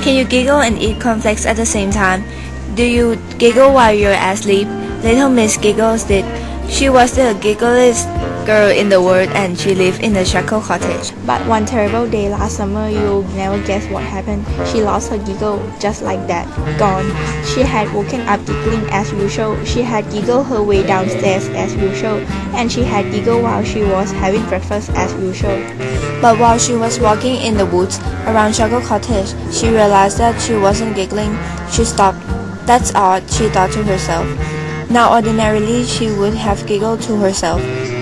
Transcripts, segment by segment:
Can you giggle and eat cornflakes at the same time? Do you giggle while you're asleep? Little Miss Giggles did. She was the gigglest girl in the world, and she lived in the Shackle cottage. But one terrible day last summer, you'll never guess what happened. She lost her giggle, just like that, gone. She had woken up giggling as usual. She had giggled her way downstairs as usual, and she had giggled while she was having breakfast as usual. But while she was walking in the woods around Shackle cottage, she realized that she wasn't giggling. She stopped. That's odd, she thought to herself. Now ordinarily she would have giggled to herself,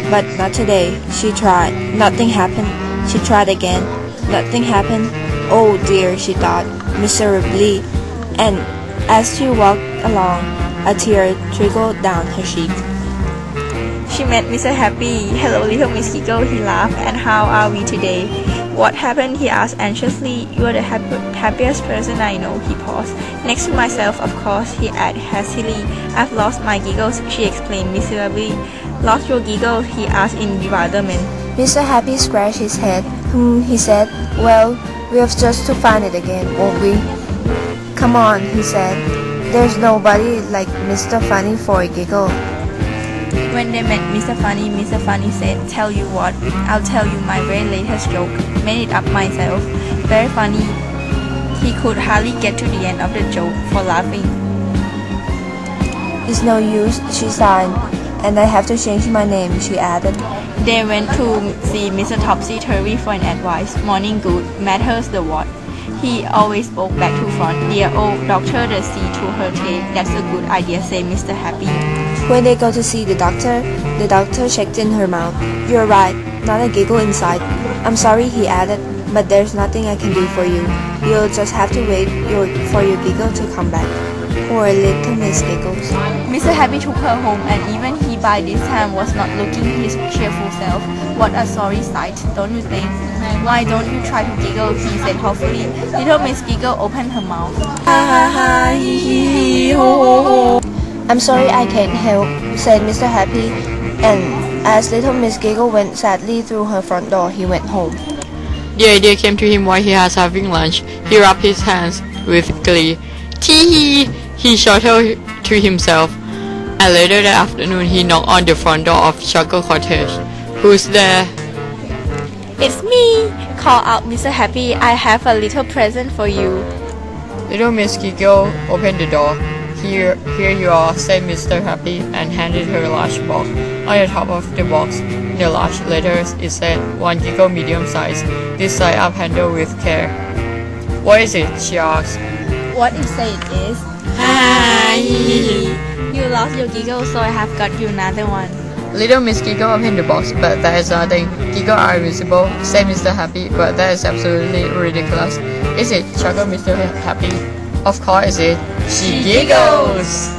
but not today. She tried. Nothing happened. She tried again. Nothing happened. Oh dear, she thought, miserably. And as she walked along, a tear trickled down her cheek. She met Mr. Happy. Hello, little Miss Giggle, he laughed. And how are we today? What happened? He asked anxiously. You're the happiest person I know, he paused. Next to myself, of course, he added hastily. I've lost my giggles, she explained miserably. Lost your giggle? He asked in bewilderment. Mr. Happy scratched his head. He said. Well, we have just to find it again, won't we? Come on, he said. There's nobody like Mr. Funny for a giggle. When they met Mr. Funny said, tell you what, I'll tell you my very latest joke. Made it up myself. Very funny. He could hardly get to the end of the joke for laughing. It's no use, she sighed. And I have to change my name, she added. They went to see Mr. Topsy-Turvy for an advice. Morning good, matters the what. He always spoke back to front. Dear old doctor, the sea to her tail. That's a good idea, said Mr. Happy. When they go to see the doctor checked in her mouth. You're right, not a giggle inside. I'm sorry, he added, but there's nothing I can do for you. You'll just have to wait for your giggle to come back. Poor little Miss Giggles. Mr. Happy took her home, and even he by this time was not looking his cheerful self. What a sorry sight, don't you think? Why don't you try to giggle, he said hopefully. Little Miss Giggle opened her mouth. Ha ha ha, hee hee hee, ho ho ho. I'm sorry, I can't help, said Mr. Happy, and as little Miss Giggle went sadly through her front door, he went home. The idea came to him while he was having lunch. He rubbed his hands with glee. Tee-hee! He shouted to himself. And later that afternoon, he knocked on the front door of Shackle Cottage. Who's there? It's me, called out Mr. Happy. I have a little present for you. Little Miss Giggle opened the door. Here you are, said Mr. Happy, and handed her a large box. On the top of the box, in the large letters, it said, 1 giggle medium size. This side up handled with care. What is it? She asked. What it said is, hi. You lost your giggle, so I have got you another one. Little Miss Giggle opened the box, but there is nothing. Giggle are invisible, said Mr. Happy, but that is absolutely ridiculous. Is it? Chuckled Mr. Happy. Of course it is. She giggles!